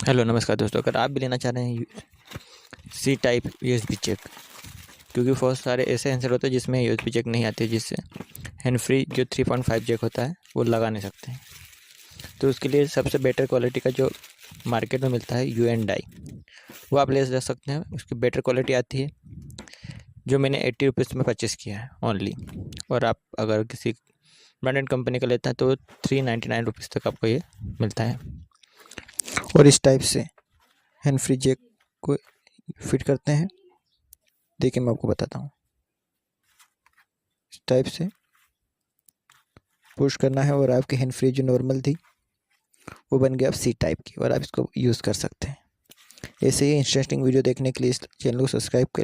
Hello नमस्कार दोस्तों, अगर आप भी लेना चाह रहे हैं सी टाइप यूएसबी चेक, क्योंकि बहुत सारे ऐसे आंसर होते हैं जिसमें यूएसबी चेक नहीं आती, जिससे हैंड फ्री जो 3.5 जैक होता है वो लगा नहीं सकते हैं। तो उसके लिए सबसे बेटर क्वालिटी का जो मार्केट में मिलता है U&I, वो आप ले जा सकते हैं। उसकी बेटर क्वालिटी आती है, जो मैंने 80 रुपीज़ में परचेज़ किया है ओनली। और आप अगर किसी ब्रांडेड कंपनी का लेता है तो 399 रुपीज़ तक आपको ये मिलता है। और इस टाइप से हैंड फ्री जैक को फिट करते हैं। देखिए मैं आपको बताता हूँ। इस टाइप से पुश करना है और आपकी हैंड फ्री जो नॉर्मल थी वो बन गया अब सी टाइप की, और आप इसको यूज़ कर सकते हैं। ऐसे ही इंटरेस्टिंग वीडियो देखने के लिए इस चैनल को सब्सक्राइब कर